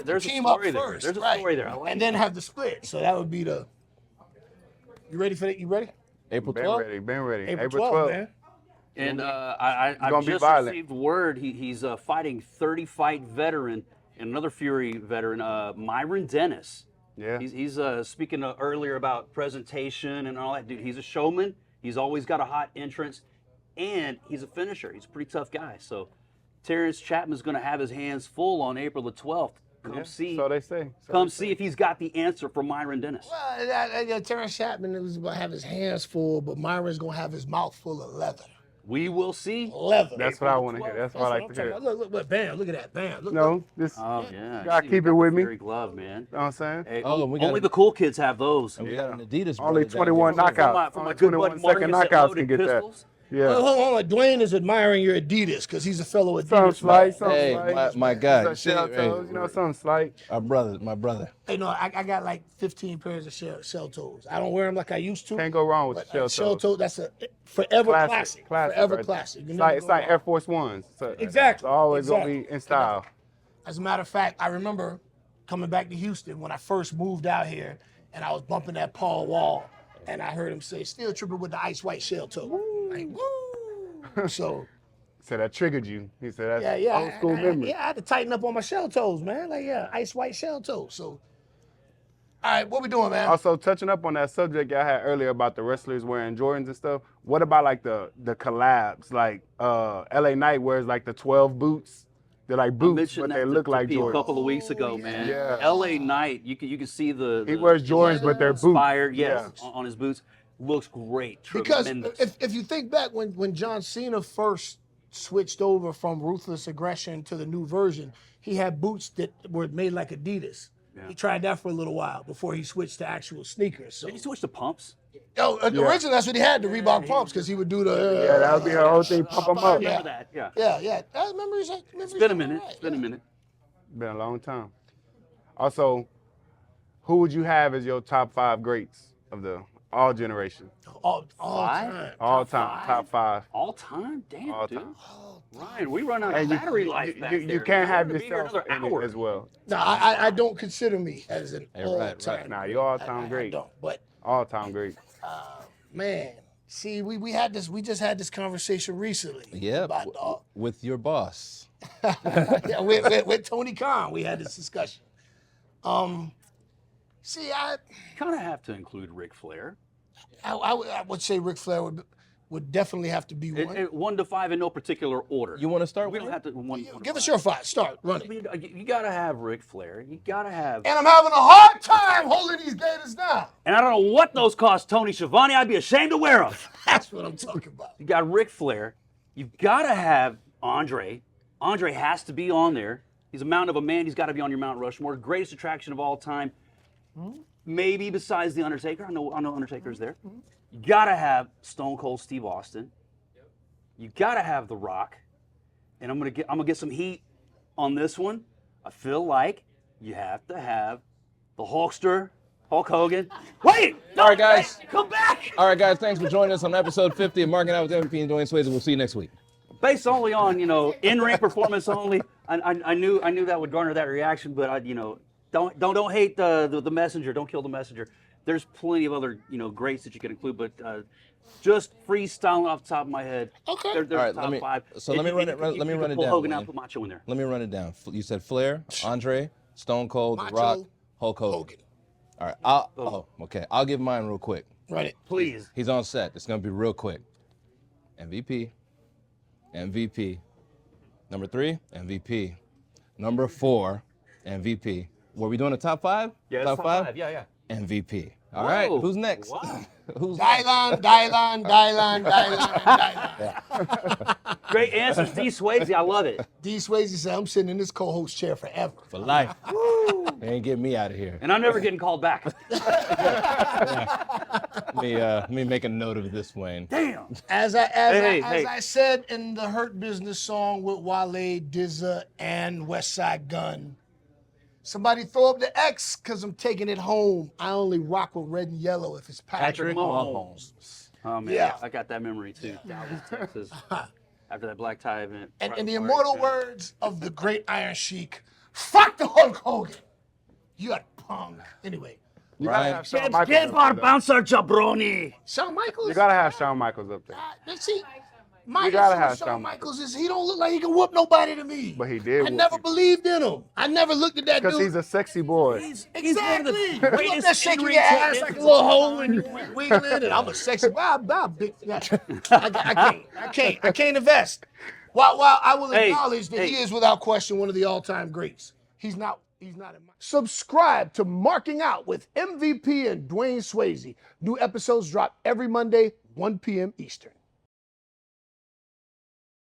to team up first. There's a right. story there. I like and then have the split. So that would be the. You ready for that? You ready? April Been 12th? ready. April 12th, man. And I've gonna be just violent. received word he's fighting 30-fight veteran and another Fury veteran, Myron Dennis. Yeah. He's speaking earlier about presentation and all that. Dude, he's a showman. He's always got a hot entrance, and he's a finisher. He's a pretty tough guy. So Terrence Chapman's going to have his hands full on April the 12th. Come see. So they say. Come see if he's got the answer for Myron Dennis. Well, Terrence Chapman was going to have his hands full, but Myron's going to have his mouth full of leather. We will see. Leather. That's what I want to hear. That's what I like to hear. Look, bam, look at that, bam. Look, No, this. Oh yeah. You gotta See, keep we it got with the me. Fury glove, man. You know what I'm saying? Hey, we got only a- the cool kids have those. And we got an Adidas Only brother down 21 there. knockouts. For my Only good 21 buddy second Marcus at knockouts Loaded can get that. Pistols. Yeah. Hold on. Dwayne is admiring your Adidas because he's a fellow Adidas. Some man. slight, some Hey, slight. my guy. Some shell Hey, toes, you know, something slight. My brother. Hey, no, I got like 15 pairs of shell toes. I don't wear them like I used to. Can't go wrong with But the shell toes. that's a forever classic. Forever right classic. You It's never like, it's go like wrong. Air Force Ones. So Exactly. It's always Exactly. gonna be in style. As a matter of fact, I remember coming back to Houston when I first moved out here, and I was bumping that Paul Wall, and I heard him say, "Still tripping with the ice white shell toe." Like, woo! So So that triggered you. He said that's yeah, old school memory. I had to tighten up on my shell toes, man. Like ice white shell toes. So, all right, what we doing, man? Also, touching up on that subject y'all had earlier about the wrestlers wearing Jordans and stuff, what about like the collabs? Like LA Knight wears like the 12 boots. They're like I boots, mentioned but that they to look like P a Jordans. couple of weeks ago, man. Yeah. L.A. Knight, you can see the He wears Jordans, but they're boots. inspired, yes, Yeah. on his boots. Looks great. Because Tremendous. if you think back when John Cena first switched over from Ruthless Aggression to the new version, he had boots that were made like Adidas. Yeah. He tried that for a little while before he switched to actual sneakers. So, Did he switch to pumps? originally that's what he had, the Reebok pumps, because he would do the. Yeah, that would be her whole thing, pump them I up. remember that, yeah. Yeah. I remember It's been a minute. It's been a minute. Been a long time. Also, who would you have as your top 5 greats of the all generation? All Five? time. All time, top 5. All time? Damn, All dude. time. Ryan, we run out of And battery life back you there. can't have We're gonna be here yourself another in hour. it as well. No, I don't consider me as an all right. time. Nah, you're all time great. I don't. But All time great. man, see, we had this. We just had this conversation recently. Yeah, About with your boss. yeah, with Tony Khan, we had this discussion. See, I Kind of have to include Ric Flair. would say Ric Flair would definitely have to be one. 1 to 5 in no particular order. You want to start We with don't it? have to one. Give us your 5. Start, run it. You gotta have Ric Flair. You gotta have. And I'm having a hard time holding these gators down. And I don't know what those cost Tony Schiavone. I'd be ashamed to wear them. That's what I'm talking about. You got Ric Flair. You've gotta have Andre. Andre has to be on there. He's a mountain of a man. He's got to be on your Mount Rushmore. Greatest attraction of all time. Maybe besides the Undertaker. I know Undertaker's there. You gotta have Stone Cold Steve Austin. You gotta have The Rock. And I'm gonna get some heat on this one. I feel like you have to have the Hulkster, Hulk Hogan. Wait! No, All right, guys. Come back! All right, guys, thanks for joining us on episode 50 of Marking Out with MVP Dwayne Swayze. We'll see you next week. Based only on, in-ring performance only. I knew that would garner that reaction, but don't hate the messenger. Don't kill the messenger. There's plenty of other greats that you can include, but just freestyling off the top of my head. Okay. There's All right, top 5. let me run it Pull down, Hogan Wayne. out, put Macho in there. Let me run it down. You said Flair, Andre, Stone Cold, The Macho, Rock, Hulk Hogan. Hogan. All right. Okay. I'll give mine real quick. Run it. Please. He's on set. It's gonna be real quick. MVP. Number 3, MVP. Number 4, MVP. Were we doing a top 5? Yeah, top 5? Yeah. MVP. All right. Whoa. Who's next? Wow. Who's next? Dylan. Great answers, D. Swayze. I love it. D. Swayze said, I'm sitting in this co-host chair forever. For life. They ain't getting me out of here. And I'm never getting called back. Let me make a note of this, Wayne. Damn. As Hey. I said in the Hurt Business song with Wale, DZA, and West Side Gun, somebody throw up the X because I'm taking it home. I only rock with red and yellow if it's Patrick Mahomes. Oh, man. Yeah. I got that memory, too. Dallas, Texas. After that black tie event. And in the immortal words of the great Iron Sheik, Fuck the Hulk Hogan. You a punk. Anyway, You gotta Right. have Shawn Get Michaels our up there. bouncer jabroni. Shawn Michaels. You gotta have Shawn Michaels up there. See, my You gotta issue with have Shawn Shawn Michaels is he don't look like he can whoop nobody to me. But he did I whoop never people. believed in him. I never looked at that dude. Because he's a sexy boy. He's Exactly. one of You the up there greatest shaking in-ring your ass like a little hoe and champions. you wiggling, and I'm a sexy. Well, big. Yeah. I can't invest. While I will Hey, acknowledge that he hey. is without question one of the all-time greats. He's not in my. Subscribe to Marking Out with MVP and Dwayne Swayze. New episodes drop every Monday, 1 p.m. Eastern.